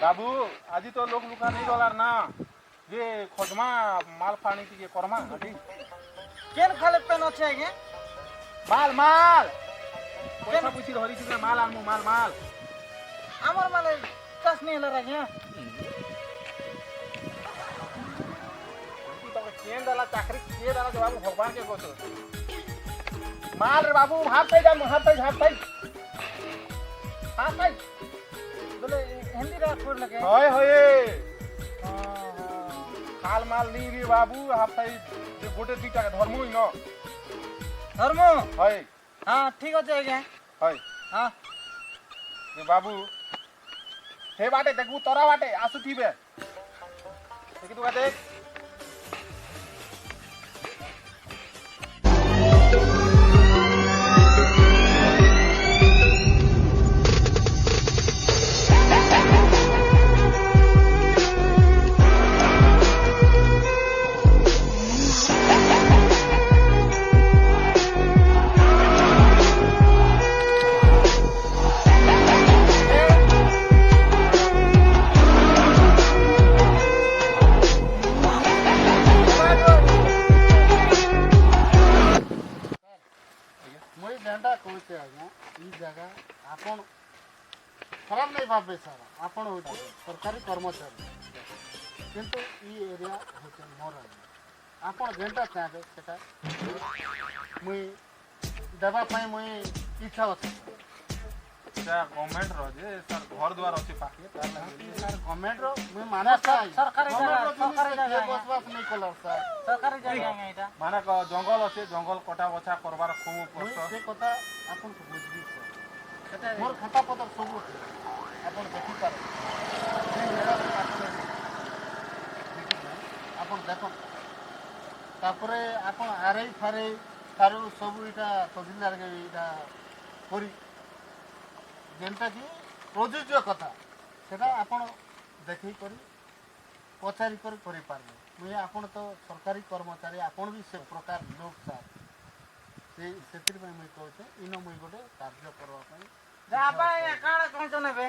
बाबू आज तो लोग लुका नहीं गलार ना ये खोजमा माल पानी की करमा अभी केन खाले पेन अच्छे आगे माल माल पैसा पूछी हरी चीज माल आनमु माल माल আমার মানে চাষ নিয়ে এলে রাখি तो केन दाला चाकरी के दाला जो बाबू भगवान के कोतो माल रे बाबू हाथ पे जा हाथ पे বলে হিন্দি রা কোড লাগে होय होय हां खाल माल नहीं रे बाबू हाथ पे जे गोटे दुईटा धर्मु न ধর্ম होय হ্যাঁ ঠিক আছে আগে होय হ্যাঁ ये बाबू हे बाटे देखबू तोरा बाटे आसु ठीबे देखि तू देख मुई जेनटा कहते आज्ञा ई जगह आपण खराब नहीं भावे सर आपण होते सरकारी कर्मचारी किंतु ई एरिया होते मोर आपण जेनटा चाहे सेटा मुई देवा पाई मुई इच्छा अछि क्या गवर्नमेंट रो जे सर घर द्वार अछि पाके तार लगे सर गवर्नमेंट रो मुई माने सरकारी जगह बसवास नहीं कलर सर सरकारी জায়গা এটা माने जंगल अछि जंगल कटा बछा करबार खूब मुई कष्ट से कथा आपण को बुझबी सर सेटा मोर खाता पत्र सब आपण देखि पारे आपण देखो तापरे आपण आरई फारे तारु सब इटा तहसीलदार के इटा करी जेनटा कि प्रযোज्य कथा सेटा आपण देखि करी पचारी करी पारबे मुई आपण तो सरकारी कर्मचारी आपण भी से प्रकार लोक सर से मुई कहते इन मुई गोटे कार्य करवा যা ভাই কাড়া কইছো নেবে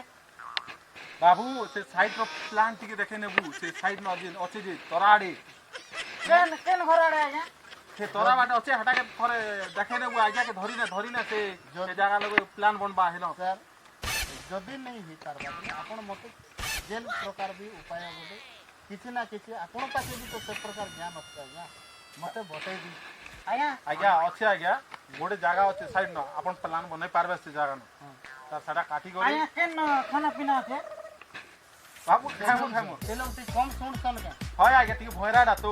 बाबू से साइड रो प्लान टिके देखे नेबू से साइड न अछि जे तोराडी কেন কেন ঘরাড়ে আগে से तोरा बाटे अछि हटा के थरे देखे नेबू आज्ञा के धरी ना से जगह लगे प्लान बनबा हेलो सर जदि नहीं हुई पारबा आपण मते जेन प्रकार भी उपाय गोटे किछि ना किछि आपण पासे भी तो से प्रकार ज्ञान अछि आज्ञा मते बतै दी আগে आज्ञा अछि आज्ञा गोटे जगह अछि साइड न अपन प्लान बनै पारबे से जगह न तार साडा काटी गरी আগে কেন খানা পিনা আছে बाबू खामु तेलम ती कम सुन सन के হয় आज्ञा टिके भयराडा तो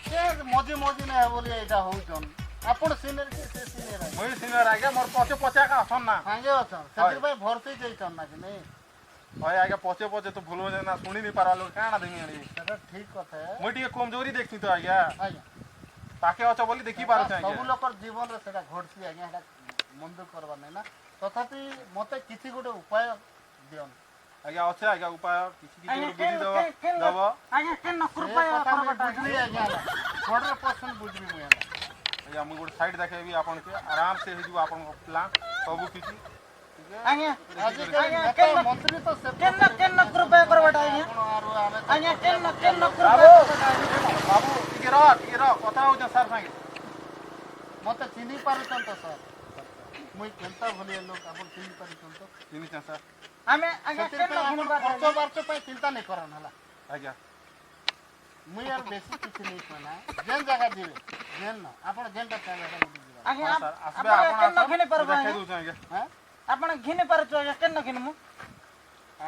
से मजे मजे ना बोली एटा होउचन आपण सीनियर के से सीनियर है मई सिनियर आज्ञा मोर पछे पछे का असन ना हांगे अछन सतिर भाई भरती जइतन ना कि नहीं হয় आज्ञा पछे पछे तो भूलो ना सुनी नहीं पारा लोग काना देमी आनी सेटा ठीक कथा है मई टिके कमजोरी देखती तो आज्ञा आज्ञा पाके अछ बोली देखि पारो छ सब आज्ञा लोकर जीवन रे सेटा घटसी आज्ञा एटा मंद करबा नै ना तथापि मते किछि गोटे उपाय दियन आज्ञा अच्छे आज्ञा उपाय किछि किछि আগে बुद्धि কেন देव देव আগে কেন कृपया করবাটা बुझली आज्ञा 100% बुझली मुया आज्ञा मु गोटे साइड देखे भी आपन के आराम से हे जो आपन प्लान सब किछि আগে आज के आगे नेता কেন मंत्री तो से কেন कृपया করবাটা আগে आरो आमे আগে কেন कृपया बाबू করবাটা बाबू टिके रह कथा हो सर संगे मते चिनी पारुछन तो सर मुई केनता भली लोग अपन चिनी पारुछन तो चिनी छ सर আমি আগে কেন ঘুরবাটা खर्च बार्च पे चिंता नहीं करन हला आज्ञा मुई यार बेसी किछि नहीं कहना जेन जगह जीवे जेन ना आपण जेनटा चाहे जगह मिल जीवा আগে हां सर आसबे ଆପଣ आपन କେନ ঘিনি পারবা देखे दउ छ आज्ञा हैं ଆପଣ ঘিনি পারছো আগে কেন ঘিনমু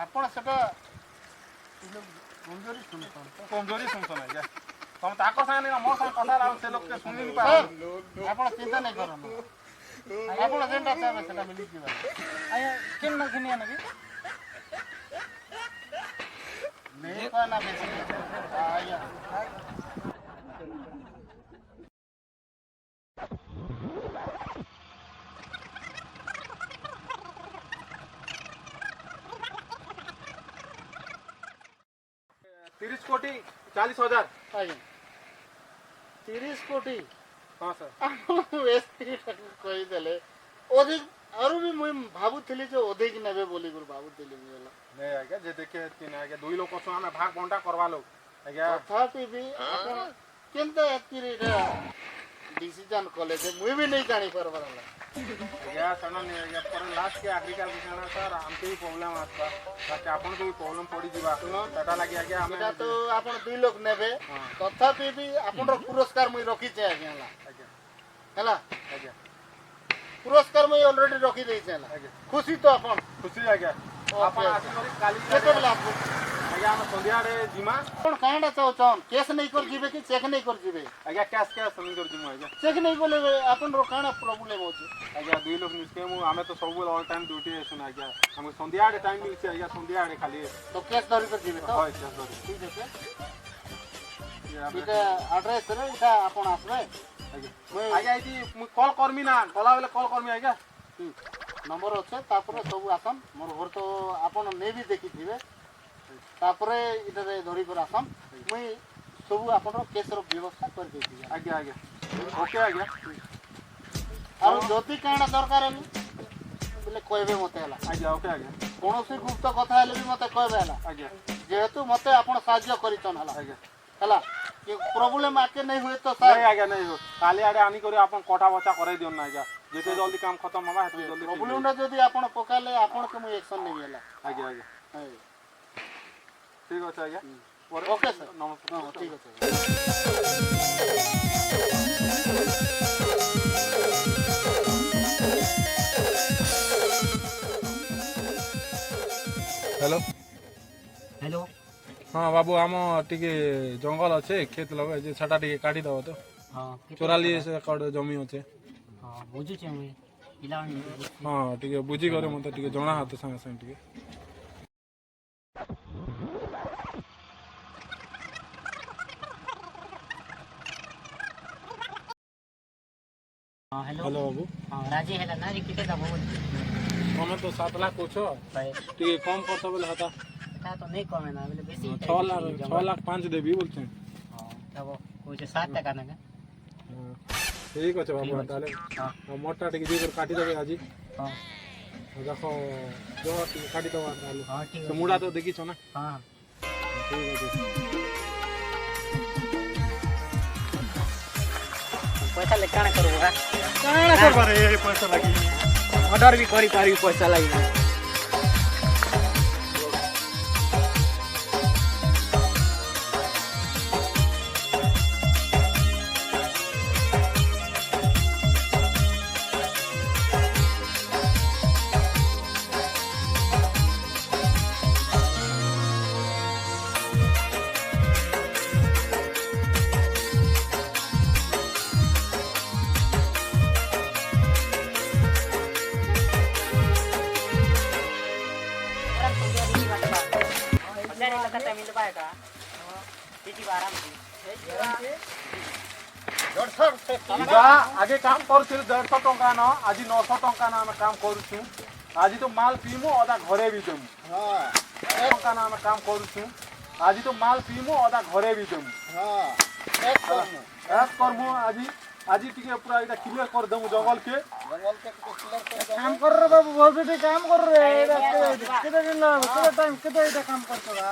आपण सेटा कमजोरी सुनछन तो कमजोरी सुनछन आज्ञा तुम ताको संगे नहीं मोर संगे कथा राव से लोग के सुनी नहीं पारो आपण चिंता नहीं करन आपण जेनटा चाहे सेटा मिल जीवा আগে কেন ঘিনি নাকি नहीं कहना बेसी आया तीस कोटी 40,000 आया 30 कोटी हाँ सर एसपी कही देले अधिक ଆରୁ ବି ମୁଇଁ ଭାବୁଥିଲି ଯେ ଓଦେଇକି ନେବେ ବୋଲିକରି ଭାବୁଥିଲି ମୁଇଁ ହେଲା ନାଇଁ ଆଜ୍ଞା ଯେ ଦେଖେ ତିନି ଆଜ୍ଞା ଦୁଇ ଲୋକ ଅଛୁ ଆମେ ଭାଗ ବଣ୍ଟା କରବା ଲୋକ ଆଜ୍ଞା ତଥାପି ବି ଆପଣ କେନ୍ତା ଏତିକି ଏଇଟା ଡିସିଜନ୍ କଲେ ଯେ ମୁଇଁ ବି ନେଇ ଜାଣିପାରବାର ହେଲା ଆଜ୍ଞା ସେନା ନାଇଁ ଆଜ୍ଞା ପରେ ଲାଷ୍ଟ କେ ଆଗ୍ରିକାଲ କାଣା ସାର୍ ଆମକେ ବି ପ୍ରୋବ୍ଲେମ ଆସବା ତାକେ ଆପଣଙ୍କୁ ବି ପ୍ରୋବ୍ଲେମ ପଡ଼ିଯିବା ସେଟା ଲାଗି ଆଜ୍ଞା ଆମେ ଏଇଟା ତ ଆପଣ ଦୁଇ ଲୋକ ନେବେ ତଥାପି ବି ଆପଣର ପୁରସ୍କାର ମୁଇଁ ରଖିଛେ ଆଜ୍ଞା ହେଲା ଆଜ୍ଞା ହେଲା ଆଜ୍ଞା ପୁରସ୍କାର ମୁଇଁ ଅଲରେଡି ରଖିଦେଇଛେ ହେଲା ଆଜ୍ଞା ଖୁସି ତ ଆପଣ ଖୁସି ଆଜ୍ଞା ଆପଣ ଆସିକରି କାଲି କେତେବେଳେ ଆପଣ ଆଜ୍ଞା ଆମେ ସନ୍ଧ୍ୟାରେ ଯିମା ଆପଣ କାହିଁଟା ଚାହୁଁଛନ୍ କେସ୍ ନେଇକରି ଯିବେ କି ଚେକ୍ ନେଇକରି ଯିବେ ଆଜ୍ଞା କ୍ୟାସ୍ ସେମିଂ କରି ଯିମୁ ଆଜ୍ଞା ଚେକ୍ ନେଇ ଗଲେ ଆପଣଙ୍କର କାଣା ପ୍ରୋବ୍ଲେମ୍ ଅଛି ଆଜ୍ଞା ଦୁଇ ଲୋକ ମିଶିକି ଆମେ ତ ସବୁବେଳେ ଅଲ୍ ଟାଇମ୍ ଡ୍ୟୁଟି ଆସୁନ୍ ଆଜ୍ଞା ଆମକୁ ସନ୍ଧ୍ୟା ଆଡ଼େ ଟାଇମ୍ ମିଳୁଛି ଆଜ୍ଞା ସନ୍ଧ୍ୟା ଆଡ଼େ ଖାଲି ତ କେସ୍ ଧରିକରି ଯିବେ ତ ହଏ କ୍ୟାସ୍ ଧରି ଠିକ୍ ଅଛି ଆଜ୍ଞା ଏଇଟା ଆଡ୍ରେସ୍ରେ ଏଇଟା ଆପଣ ଆସିବେ ଆଜ୍ଞା ଏଇଠି ମୁଁ କଲ୍ କରମି ନା ଗଲାବେଳେ କଲ୍ କରମି ଆଜ୍ଞା ନମ୍ବର ଅଛେ ତାପରେ ସବୁ ଆସନ୍ ମୋର ଘର ତ ଆପଣ ନେଇ ବି ଦେଖିଥିବେ ତାପରେ ଏଇଟାରେ ଧରିକରି ଆସନ୍ ମୁଇଁ ସବୁ ଆପଣଙ୍କର କେସ୍ର ବ୍ୟବସ୍ଥା କରିଦେଇଥିବି ଆଜ୍ଞା ଆଜ୍ଞା ଓକେ ଆଜ୍ଞା ଆଉ ଯଦି କାଣା ଦରକାର ହେଲେ ବୋଲେ କହିବେ ମୋତେ ହେଲା ଆଜ୍ଞା ଓକେ ଆଜ୍ଞା କୌଣସି ଗୁପ୍ତ କଥା ହେଲେ ବି ମୋତେ କହିବେ ହେଲା ଆଜ୍ଞା ଯେହେତୁ ମୋତେ ଆପଣ ସାହାଯ୍ୟ କରିଛନ୍ ହେଲା ଆଜ୍ଞା ହେଲା କି ପ୍ରୋବ୍ଲେମ୍ ଆଗକେ ନେଇ ହୁଏ ତ ନାଇଁ ସାର୍ ଆଜ୍ଞା ନାଇଁ କାଲି ଆଡ଼େ ଆନିକରି ଆପଣ କଟା ବଚା କରେଇ ଦିଅନ୍ ନା ଆଜ୍ଞା ଯେତେ ଜଲ୍ଦି କାମ ଖତମ ହେବା ସେତେ ଜଲ୍ଦି ଠିକ୍ ହେଇଯିବ। ପ୍ରୋବ୍ଲେମ୍ଟା ଯଦି ଆପଣ ପକାଇଲେ ଆପଣଙ୍କୁ ମୁଁ ଏକ୍ସନ୍ ନେବି ହେଲା ଆଜ୍ଞା ଆଜ୍ଞା ଠିକ୍ ଅଛି ଆଜ୍ଞା ପରେ ଓକେ ସାର୍ ନମସ୍କାର ହଁ ଠିକ୍ ଅଛି हेलो हेलो हाँ बाबू आम टिके जंगल अच्छे खेत लगे जे सेटा टिके काटी दब तो हाँ 44 एकड़ जमी अच्छे हाँ बुझुचे मुई पिलानी हाँ टिके बुझी करे मते टिके जणा हाथ संगे संगे टिके हाँ हेलो हेलो बाबू हाँ राजी है ना कितने का बहुत तमें तो 7 लाख पूछो भाई टिके कम करतो बोले हता এটা তো নেই কমে না বলে বেশি 6 लाख 5 देबी बोलते हैं হ্যাঁ কইছে 7 টাকা না ठीक अच्छे बाबू ताले হ্যাঁ मोटा टिके जी कर काटी देबे आजी হ্যাঁ देखो जो टिके काटी दबा ताले হ্যাঁ ঠিক से मुड़ा तो देखी छो ना হ্যাঁ ठीक अच्छे পয়সা লে কাଣା করব କାଣା କରବାରେ ଏ ପଇସା ଲାଗି অর্ডার भी করি পারি পয়সা লাগি आगे काम करूँ 150 टंका न आज 900 टंका न आम काम करूँ आज तो माल पीमु अदा घरे भी देमु ହଁ टंका न आम काम करूँ आज तो माल पीमु अदा घरे भी देमु ହଁ एक କରମୁ ऐस करमु आज आज टिके पूरा इटा क्लियर कर देमु जंगल के ଜଙ୍ଗଲ के क्लियर कर दो काम कर रे बाबू बहुत भी काम कर रे कितने दिन ना कितने टाइम कितने इधर काम करतो बा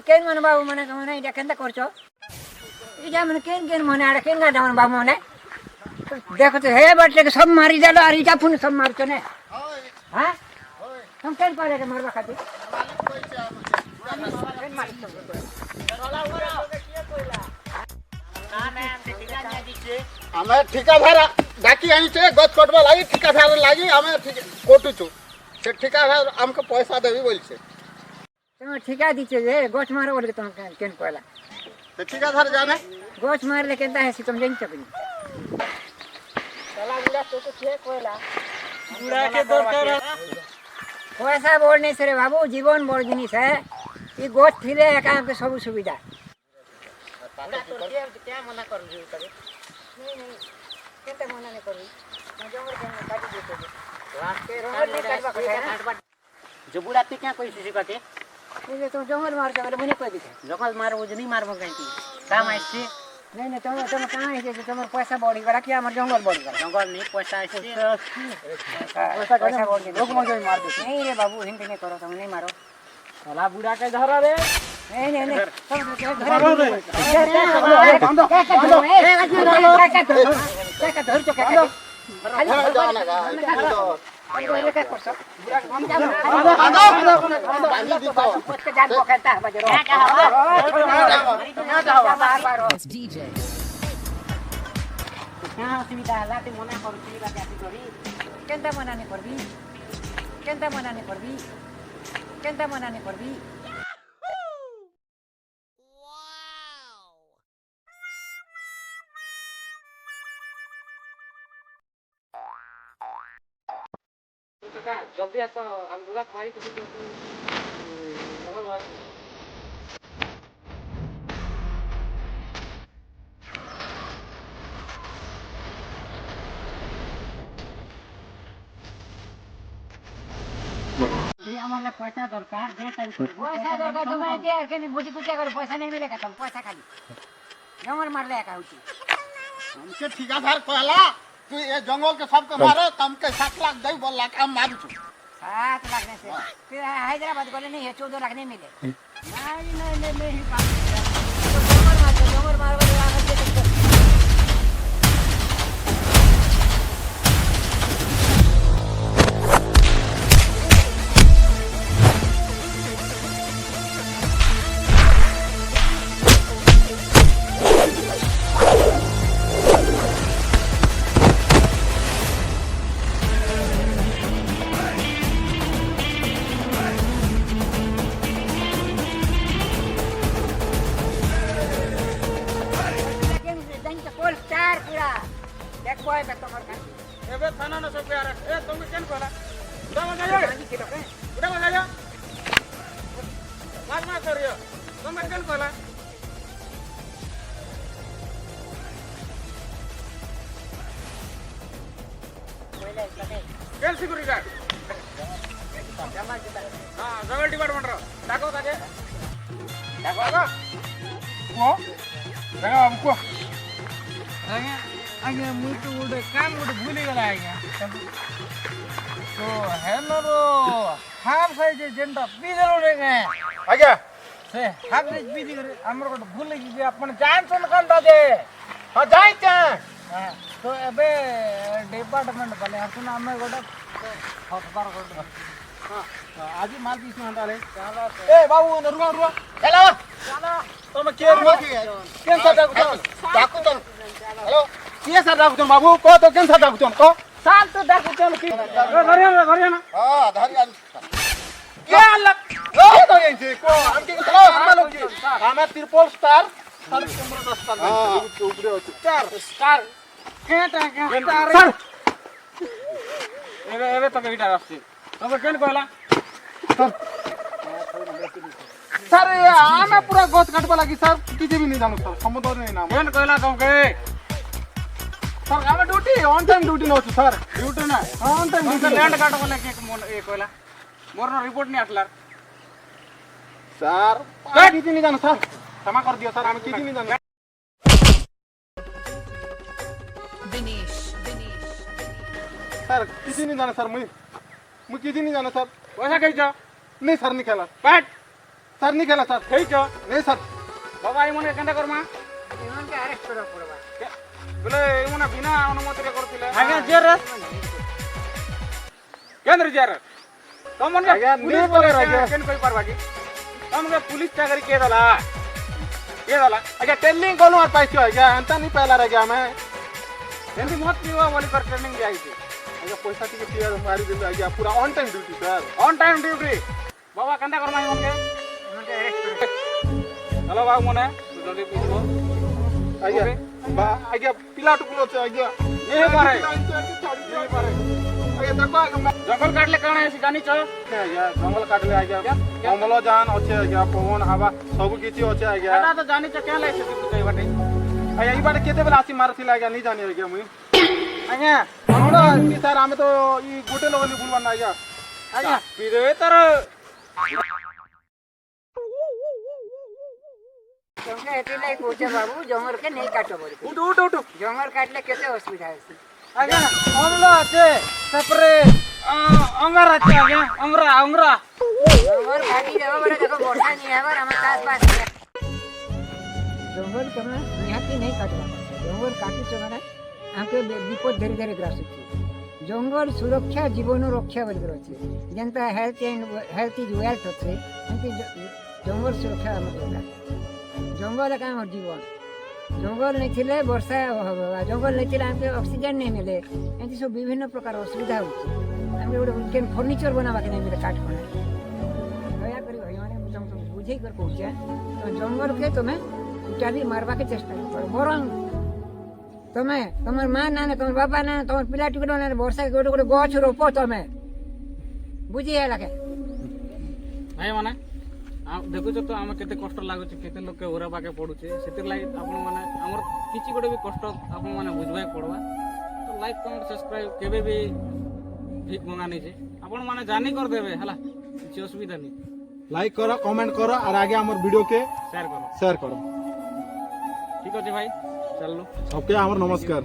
केन मन बाबू मने कमने इटा केनता करछो इटा मन केन मने आडे केन गा जावन बाबू मने देखो तो हे बटे के सब मारी जालो और इटा पुन सब मारछो ने हां तुम केन पाले रे मारबा खाती केन मारी ଆମେ ଠିକାଦାର ଡାକି ଆଣିଛେ ଗଛ କଟବା ଲାଗି ଠିକାଦାର ଲାଗି ଆମେ କଟୁଛୁ ସେ ଠିକାଦାର ଆମକୁ ପଇସା ଦେବି ବୋଲଛେ तुम ठिका दीछे जे गोछ मारो बोले तुम केन कहला ସେ ଠିକାଦାର ଜାନେ गोछ मारले केनता है तुम जानि सकनी चला बुढ़ा तो छे कहला बुढ़ा के दरकार पैसा बोल नहीं सरे बाबू जीवन बोल जिनिस है ये गोछ थिले काम के सब सुविधा बुढ़ा तो क्या मना कर दी तबे नहीं केते मना नहीं करी मैं जंगल के काटी देते रात के रोड नहीं काटबा जो बुढ़ा ती क्या कोई सीसी काटे ये तो जंगल मार के बोले कोई दिखे जंगल मारो जो नहीं मारबो काई काम आइसे नहीं नहीं तुम कहां है जे तुम पैसा बढ़ी गला कि हमर जंगल बढ़ी गला जंगल नहीं पैसा आइसे पैसा बढ़ी लोग मजे मार दे नहीं रे बाबू हिंद नहीं करो तुम नहीं मारो साला बुढ़ा के धरा रे नहीं नहीं नहीं तुम धरा रे धर चुके DJ. जल्दी आस हम दुला खाई कुछ पैसा दरकार तुम्हें जे के बुद्धि कुछ कर पैसा नहीं मिलेगा तुम पैसा खाली जंगल मार ले का होची हमके ठेकेदार कहला तू ये जंगल के सबके मारो तुमके 7 लाख दई बोल लाख हम मारू छु 7 लाख नहीं से फिर हैदराबाद बोले नहीं है 14 लाख नहीं मिले नहीं जंगल मार वाले एबे थाना न सब यार ए तुम केन कहला उड़ा मजा उड़ा मजा मार करियो तुम केन कहला केन सिक्योरिटी गार्ड हां जंगल डिपार्टमेंट रो डाको ताके डाको को रंगा हमको आगे मुई तो गोटे काम गोटे भूली गला आज्ञा तो हेलो हाफ साइज जेंटा पीदेलो रे के आज्ञा से हाफ साइज पीदी करे हमर गोटे भूल कि अपन जानसन कंटा दे हां जाई छ हां तो एबे डिपार्टमेंट वाले अपन हमें गोटे खबर गोटे हां आज माल पीस में डाले ए बाबू न रुआ चलो तुम के रुआ केन सा डाकू तुम हेलो के सा डाकू तुम बाबू को तो केन सा डाकू तुम को साल तो डाकू तुम की धरिया ना हां धरिया के अलग ओ तो ये से को हम के चलो हम लोग की हमें Tripol star sir camera 10 star के ऊपर होती 4 स्टार केटा स्टार सर एबे तो गिटार आछी तुम केन कहला सर ये आमे पूरा गोत काटबा लागी सर किसी भी नहीं जानू सर समुद्र नहीं नाम केन कहला तुमके सर हमें ड्यूटी ऑन टाइम ड्यूटी नो सर ड्यूटी ना ऑन टाइम तुमके ड्यूटी लैंड काट बोले के ए कहला मोर न रिपोर्ट नहीं आटलार सर किसी नहीं जानू सर क्षमा कर दियो सर हमें किसी नहीं जानू Vinish. सर किसी नहीं जाना सर मुझे किसी नहीं जाना सर पैसा कही छ नहीं सर नहीं खेला पाट सर नहीं खेला सर कही छ नहीं सर बाबा ई मने केंदा करमा इमन के अरेस्ट करो पड़वा बोले ई मने बिना अनुमति रे करतिले आज्ञा जेर केंद्र जार तुम मन आज्ञा नहीं बोले आज्ञा केन कोई परवा की तुम के पुलिस चाकरी के दला आज्ञा टेलिंग कोन और पाइछो आज्ञा अंता नहीं पहला रह गया मैं एंती मत पीवा बोली कर ट्रेनिंग जाई थी आज्ञा पैसा टिके पिया मारी दे आज्ञा पूरा on time duty sir on time duty बाबा केंदा करमा ई मने इमन के अरेस्ट करो हेलो बाबू मने जल्दी पूछो आज्ञा आज्ञा पिला टुकलो छ आज्ञा नहीं पारे नहीं पारे आज्ञा देखो आज्ञा जंगल काटले काना है जानी छ आज्ञा जंगल काटले आज्ञा अम्लजान अच्छे आज्ञा पवन हवा सब किछि अच्छे आज्ञा एटा तो जानी छ क्या लाइसे तू कई बाटे आज्ञा ई बाटे केते बेला आसी मारथिला आज्ञा नहीं जानी आज्ञा मुई आज्ञा हमरा की सर हमें तो ई गोटे लोगनी भूलवा ना आज्ञा आज्ञा पीरे तर ଏଥିଲାଗି କହୁଛେ ବାବୁ ଜଙ୍ଗଲକେ ନେଇ କାଟ ବୋଲି ଉଠୁ ଉଠୁ ଉଠୁ ଜଙ୍ଗଲ କାଟିଲେ କେତେ ଅସୁବିଧା ଅଛି ଆଜ୍ଞା ଅମ୍ଳ ଅଛି ତାପରେ ଅଙ୍ଗାର ଅଛି ଆଜ୍ଞା ଅଙ୍ଗରା ଅଙ୍ଗରା ଜଙ୍ଗଲ କାଟି ଦେବ ବୋଲେ ଦେଖ ବର୍ଷା नहीं हेबर हम चाष बास जंगल तमे निहाती नहीं काटवा जंगल काटुछ माने हमके विपद धीरे धीरे ग्रास होची जंगल सुरक्षा जीवन रक्षा बोल कर अछि जनता हेल्थ इज वेल्थ अछि एंती जंगल सुरक्षा हम दरकार जंगल का हमर जीवन जंगल नहीं थिले वर्षा होबा जंगल नहीं थिले हमके ऑक्सीजन नहीं मिले एंती सब विभिन्न प्रकार असुविधा होची हमके केन फर्नीचर बनावा के नहीं मिले काट कोने दया करी भाई माने तुम बुझे कर पहुंचे तो जंगल के तुम्हें उचाली मारवा के चेष्टा करो बरं तुम्हें तुम्हार मां ना तुम्हार बाबा ना तुम्हार पिला टिकट ना वर्षा के गोटे गोटे गछ रोप तुम्हें बुझी है लगे ଭାଇ ମାନେ ଦେଖୁଛ ତ ଆମେ କେତେ କଷ୍ଟ ଲାଗୁଛି କେତେ ଲୋକ ଓରା ପାକେ ପଡୁଛି ସେଥିଲାଗି ଆପଣ ମାନେ ଆମର କିଛି ଗୋଟେ ବି କଷ୍ଟ ଆପଣ ମାନେ ବୁଝବାକୁ ପଡବା ତ ଲାଇକ୍ କମେଣ୍ଟ ସବସ୍କ୍ରାଇବ କେବେ ବି ଠିକ ମଙ୍ଗା ନେଇଛେ ଆପଣ ମାନେ ଜାନି କରିଦେବେ ହେଲା କିଛି ଅସୁବିଧା नहीं लाइक करो कमेंट करो और आगे हमारे वीडियो के शेयर करो शेयर करो ठीक अच्छे भाई चलो सबके हमार नमस्कार।